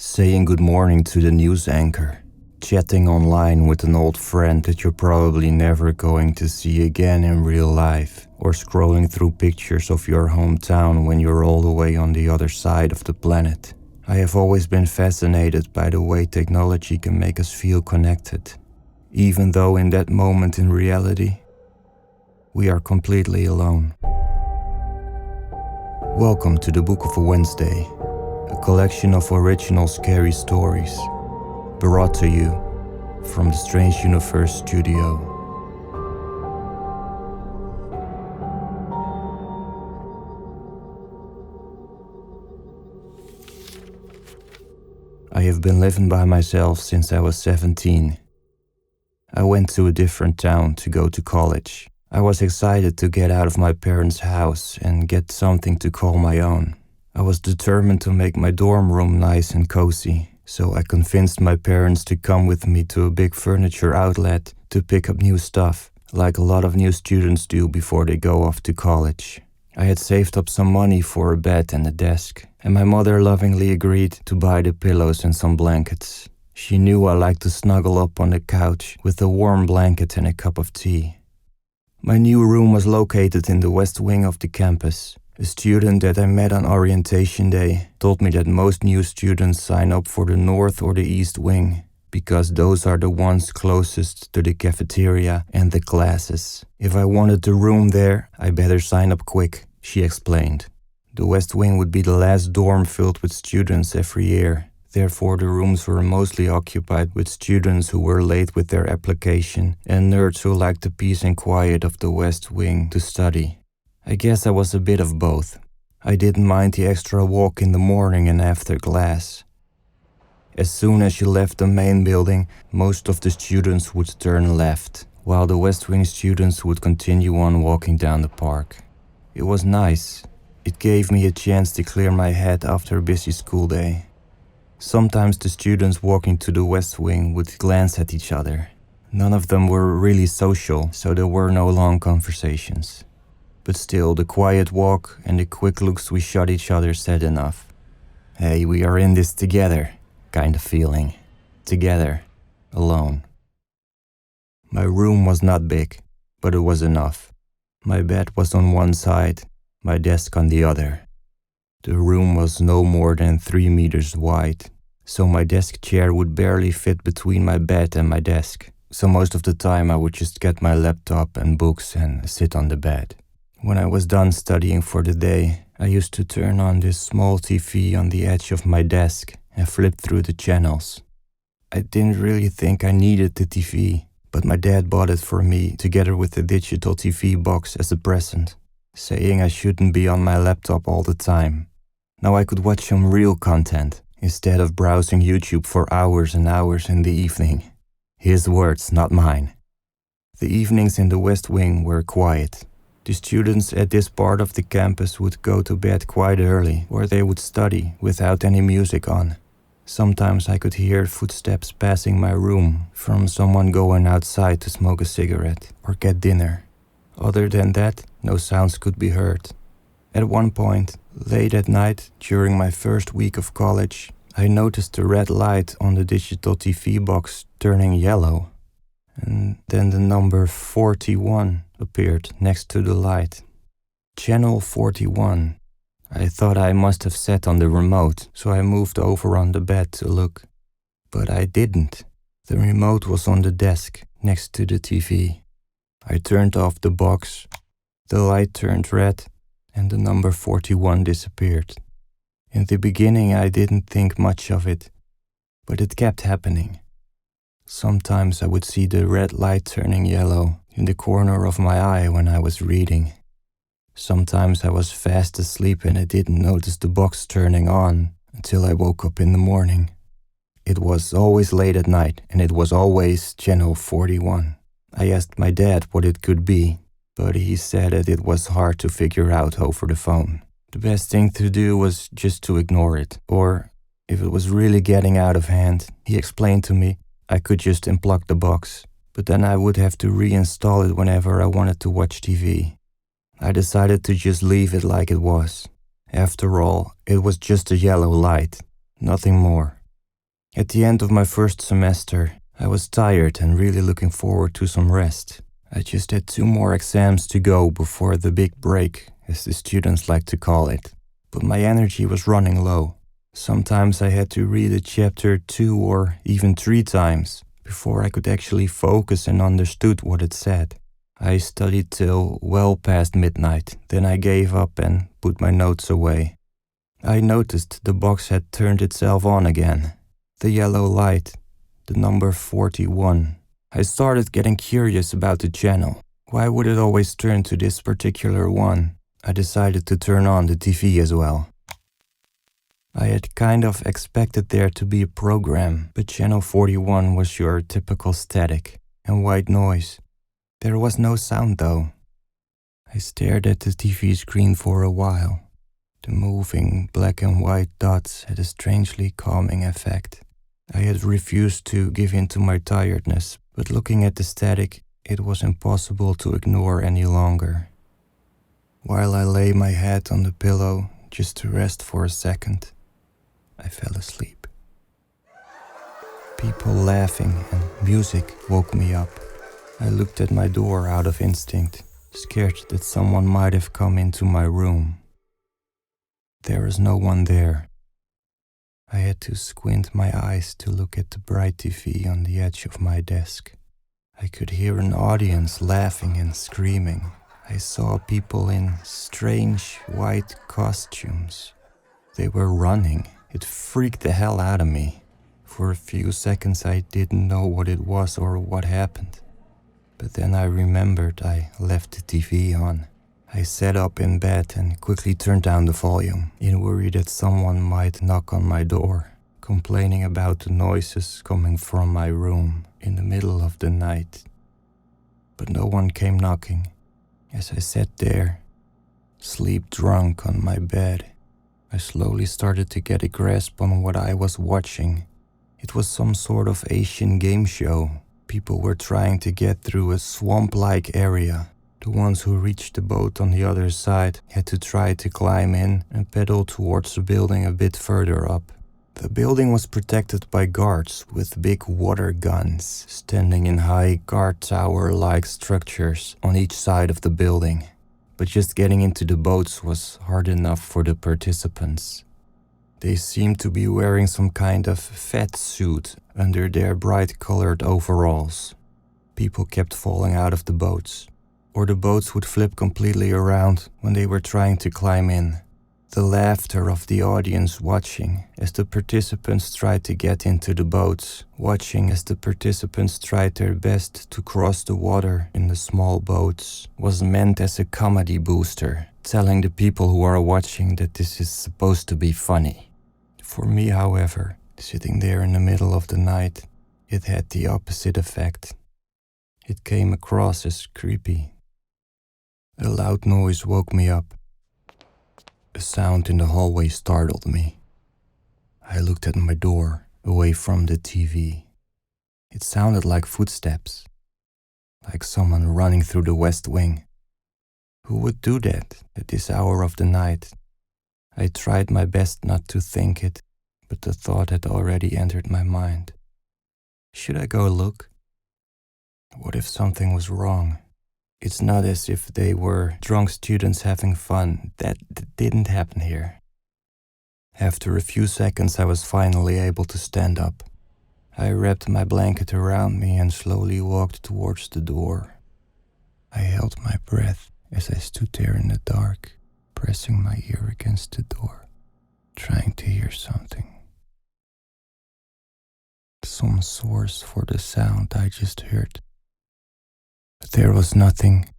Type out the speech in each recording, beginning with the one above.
saying good morning to the news anchor, chatting online with an old friend that you're probably never going to see again in real life, or scrolling through pictures of your hometown when you're all the way on the other side of the planet. I have always been fascinated by the way technology can make us feel connected, even though in that moment in reality, we are completely alone. Welcome to the Book of a Wednesday, a collection of original scary stories, brought to you from the Strange Universe studio. I have been living by myself since I was 17. I went to a different town to go to college. I was excited to get out of my parents' house and get something to call my own. I was determined to make my dorm room nice and cozy, so I convinced my parents to come with me to a big furniture outlet to pick up new stuff, like a lot of new students do before they go off to college. I had saved up some money for a bed and a desk, and my mother lovingly agreed to buy the pillows and some blankets. She knew I liked to snuggle up on the couch with a warm blanket and a cup of tea. My new room was located in the west wing of the campus. A student that I met on orientation day told me that most new students sign up for the north or the east wing, because those are the ones closest to the cafeteria and the classes. If I wanted a room there, I better sign up quick, she explained. The west wing would be the last dorm filled with students every year. Therefore, the rooms were mostly occupied with students who were late with their application and nerds who liked the peace and quiet of the west wing to study. I guess I was a bit of both. I didn't mind the extra walk in the morning and after class. As soon as you left the main building, most of the students would turn left, while the west wing students would continue on walking down the park. It was nice. It gave me a chance to clear my head after a busy school day. Sometimes the students walking to the west wing would glance at each other. None of them were really social, so there were no long conversations. But still, the quiet walk and the quick looks we shot each other said enough. Hey, we are in this together, kind of feeling. Together, alone. My room was not big, but it was enough. My bed was on one side, my desk on the other. The room was no more than 3 meters wide, so my desk chair would barely fit between my bed and my desk. So most of the time I would just get my laptop and books and sit on the bed. When I was done studying for the day, I used to turn on this small TV on the edge of my desk and flip through the channels. I didn't really think I needed the TV, but my dad bought it for me together with the digital TV box as a present, saying I shouldn't be on my laptop all the time. Now I could watch some real content, instead of browsing YouTube for hours and hours in the evening. His words, not mine. The evenings in the West Wing were quiet. The students at this part of the campus would go to bed quite early, or they would study without any music on. Sometimes I could hear footsteps passing my room from someone going outside to smoke a cigarette or get dinner. Other than that, no sounds could be heard. At one point, late at night, during my first week of college, I noticed the red light on the digital TV box turning yellow. And then the number 41 appeared next to the light. Channel 41. I thought I must have sat on the remote, so I moved over on the bed to look. But I didn't. The remote was on the desk next to the TV. I turned off the box. The light turned red, and the number 41 disappeared. In the beginning I didn't think much of it, but it kept happening. Sometimes I would see the red light turning yellow in the corner of my eye when I was reading. Sometimes I was fast asleep and I didn't notice the box turning on until I woke up in the morning. It was always late at night, and it was always channel 41. I asked my dad what it could be, but he said that it was hard to figure out over the phone. The best thing to do was just to ignore it, or if it was really getting out of hand, he explained to me, I could just unplug the box, but then I would have to reinstall it whenever I wanted to watch TV. I decided to just leave it like it was. After all, it was just a yellow light, nothing more. At the end of my first semester, I was tired and really looking forward to some rest. I just had 2 more exams to go before the big break, as the students like to call it. But my energy was running low. Sometimes I had to read a chapter 2 or even 3 times before I could actually focus and understood what it said. I studied till well past midnight, then I gave up and put my notes away. I noticed the box had turned itself on again. The yellow light, the number 41. I started getting curious about the channel. Why would it always turn to this particular one? I decided to turn on the TV as well. I had kind of expected there to be a program, but channel 41 was your typical static and white noise. There was no sound though. I stared at the TV screen for a while. The moving black and white dots had a strangely calming effect. I had refused to give in to my tiredness, but looking at the static, it was impossible to ignore any longer. While I lay my head on the pillow just to rest for a second, I fell asleep. People laughing and music woke me up. I looked at my door out of instinct, scared that someone might have come into my room. There is no one there. I had to squint my eyes to look at the bright TV on the edge of my desk. I could hear an audience laughing and screaming. I saw people in strange white costumes. They were running. It freaked the hell out of me. For a few seconds I didn't know what it was or what happened. But then I remembered I left the TV on. I sat up in bed and quickly turned down the volume, in worry that someone might knock on my door, complaining about the noises coming from my room in the middle of the night. But no one came knocking. As I sat there, sleep drunk on my bed, I slowly started to get a grasp on what I was watching. It was some sort of Asian game show. People were trying to get through a swamp-like area. The ones who reached the boat on the other side had to try to climb in and pedal towards the building a bit further up. The building was protected by guards with big water guns standing in high guard tower-like structures on each side of the building. But just getting into the boats was hard enough for the participants. They seemed to be wearing some kind of fat suit under their bright-colored overalls. People kept falling out of the boats, or the boats would flip completely around when they were trying to climb in. The laughter of the audience watching as the participants tried to get into the boats, watching as the participants tried their best to cross the water in the small boats, was meant as a comedy booster, telling the people who are watching that this is supposed to be funny. For me, however, sitting there in the middle of the night, it had the opposite effect. It came across as creepy. A loud noise woke me up. A sound in the hallway startled me. I looked at my door, away from the TV. It sounded like footsteps, like someone running through the West Wing. Who would do that at this hour of the night? I tried my best not to think it, but the thought had already entered my mind. Should I go look? What if something was wrong? It's not as if they were drunk students having fun. That didn't happen here. After a few seconds, I was finally able to stand up. I wrapped my blanket around me and slowly walked towards the door. I held my breath as I stood there in the dark, pressing my ear against the door, trying to hear something. Some source for the sound I just heard. But there was nothing,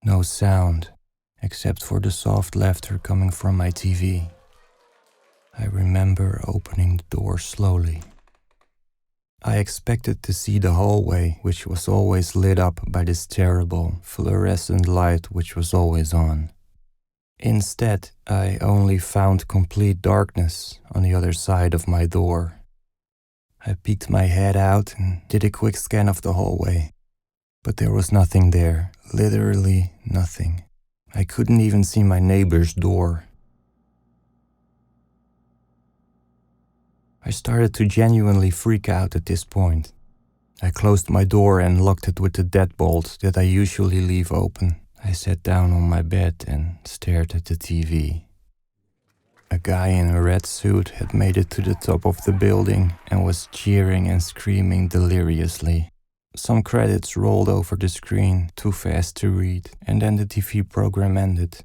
no sound, except for the soft laughter coming from my TV. I remember opening the door slowly. I expected to see the hallway, which was always lit up by this terrible fluorescent light which was always on. Instead, I only found complete darkness on the other side of my door. I peeked my head out and did a quick scan of the hallway. But there was nothing there, literally nothing. I couldn't even see my neighbor's door. I started to genuinely freak out at this point. I closed my door and locked it with the deadbolt that I usually leave open. I sat down on my bed and stared at the TV. A guy in a red suit had made it to the top of the building and was cheering and screaming deliriously. Some credits rolled over the screen, too fast to read, and then the TV program ended.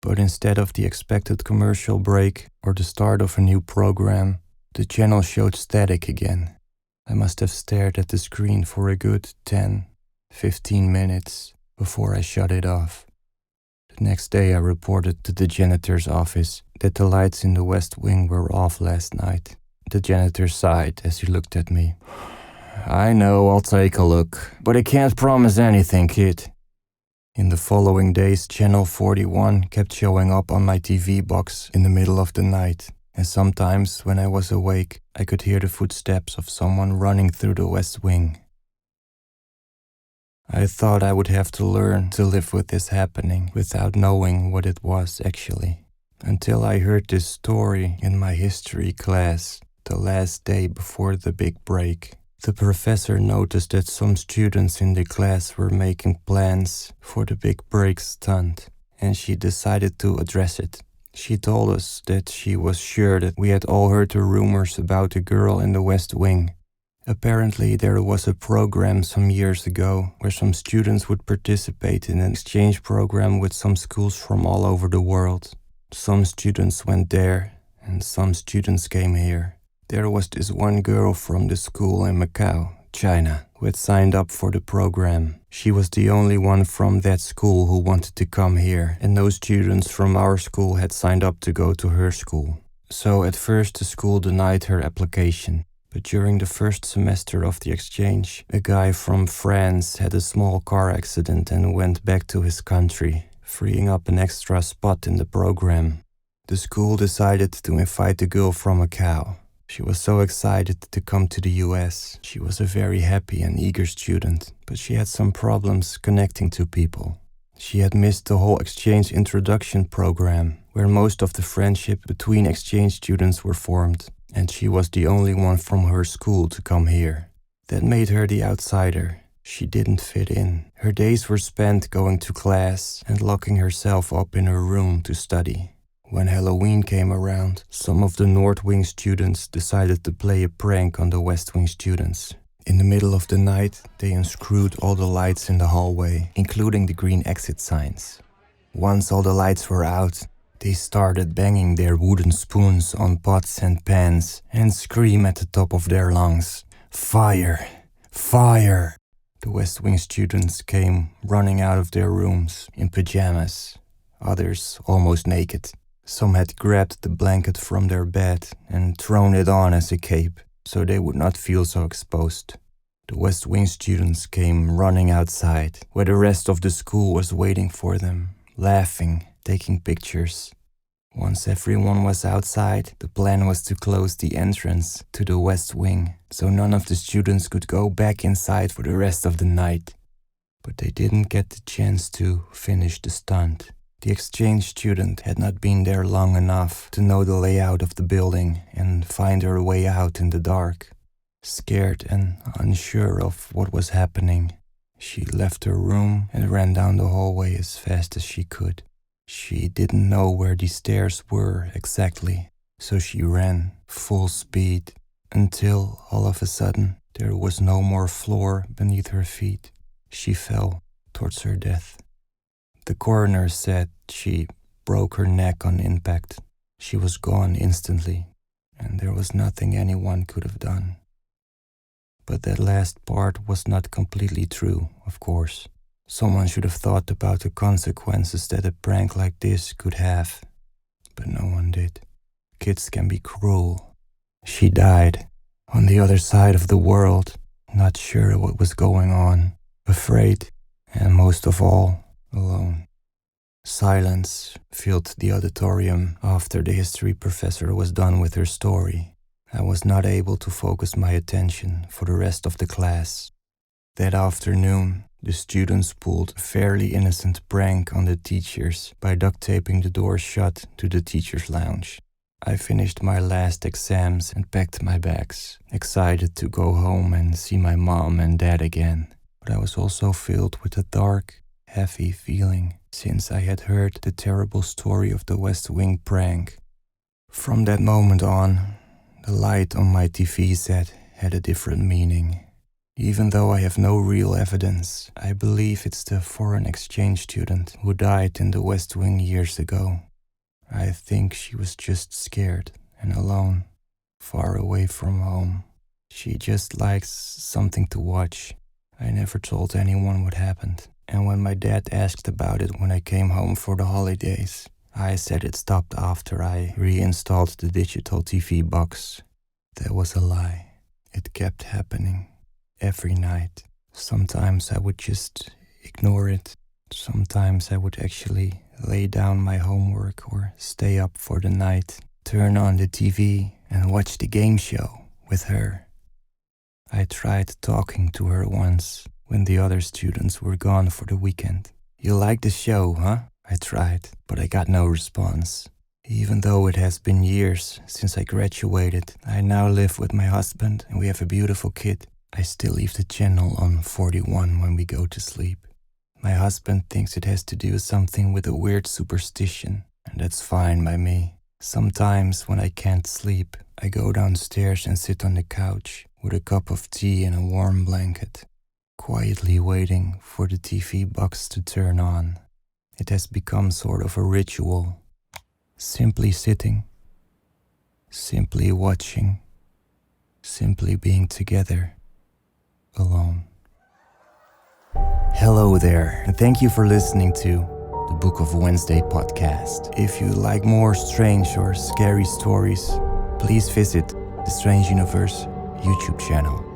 But instead of the expected commercial break or the start of a new program, the channel showed static again. I must have stared at the screen for a good 10, 15 minutes before I shut it off. The next day I reported to the janitor's office that the lights in the West Wing were off last night. The janitor sighed as he looked at me. I know, I'll take a look, but I can't promise anything, kid. In the following days, Channel 41 kept showing up on my TV box in the middle of the night, and sometimes when I was awake, I could hear the footsteps of someone running through the West Wing. I thought I would have to learn to live with this happening without knowing what it was actually, until I heard this story in my history class the last day before the big break. The professor noticed that some students in the class were making plans for the big break stunt, and she decided to address it. She told us that she was sure that we had all heard the rumors about a girl in the West Wing. Apparently, there was a program some years ago where some students would participate in an exchange program with some schools from all over the world. Some students went there, and some students came here. There was this one girl from the school in Macau, China, who had signed up for the program. She was the only one from that school who wanted to come here, and no students from our school had signed up to go to her school. So at first the school denied her application. But during the first semester of the exchange, a guy from France had a small car accident and went back to his country, freeing up an extra spot in the program. The school decided to invite the girl from Macau. She was so excited to come to the US. She was a very happy and eager student, but she had some problems connecting to people. She had missed the whole exchange introduction program, where most of the friendship between exchange students were formed, and she was the only one from her school to come here. That made her the outsider. She didn't fit in. Her days were spent going to class and locking herself up in her room to study. When Halloween came around, some of the North Wing students decided to play a prank on the West Wing students. In the middle of the night, they unscrewed all the lights in the hallway, including the green exit signs. Once all the lights were out, they started banging their wooden spoons on pots and pans and scream at the top of their lungs, "Fire! Fire!" The West Wing students came running out of their rooms in pajamas, others almost naked. Some had grabbed the blanket from their bed and thrown it on as a cape, so they would not feel so exposed. The West Wing students came running outside, where the rest of the school was waiting for them, laughing, taking pictures. Once everyone was outside, the plan was to close the entrance to the West Wing, so none of the students could go back inside for the rest of the night. But they didn't get the chance to finish the stunt. The exchange student had not been there long enough to know the layout of the building and find her way out in the dark. Scared and unsure of what was happening, she left her room and ran down the hallway as fast as she could. She didn't know where the stairs were exactly, so she ran full speed until all of a sudden there was no more floor beneath her feet. She fell towards her death. The coroner said she broke her neck on impact. She was gone instantly, and there was nothing anyone could have done. But that last part was not completely true, of course. Someone should have thought about the consequences that a prank like this could have, but no one did. Kids can be cruel. She died on the other side of the world, not sure what was going on, afraid, and most of all, alone. Silence filled the auditorium after the history professor was done with her story. I was not able to focus my attention for the rest of the class. That afternoon, the students pulled a fairly innocent prank on the teachers by duct taping the door shut to the teacher's lounge. I finished my last exams and packed my bags, excited to go home and see my mom and dad again. But I was also filled with a dark, heavy feeling since I had heard the terrible story of the West Wing prank. From that moment on, the light on my TV set had a different meaning. Even though I have no real evidence, I believe it's the foreign exchange student who died in the West Wing years ago. I think she was just scared and alone, far away from home. She just likes something to watch. I never told anyone what happened. And when my dad asked about it when I came home for the holidays, I said it stopped after I reinstalled the digital TV box. That was a lie. It kept happening. Every night. Sometimes I would just ignore it. Sometimes I would actually lay down my homework or stay up for the night, turn on the TV and watch the game show with her. I tried talking to her once when the other students were gone for the weekend. "You like the show, huh?" I tried, but I got no response. Even though it has been years since I graduated, I now live with my husband and we have a beautiful kid. I still leave the channel on 41 when we go to sleep. My husband thinks it has to do something with a weird superstition, and that's fine by me. Sometimes when I can't sleep, I go downstairs and sit on the couch with a cup of tea and a warm blanket, quietly waiting for the TV box to turn on. It has become sort of a ritual. Simply sitting, simply watching, simply being together. Alone. Hello there, and thank you for listening to the Book of Wednesday podcast. If you like more strange or scary stories, please visit the Strange Universe YouTube channel.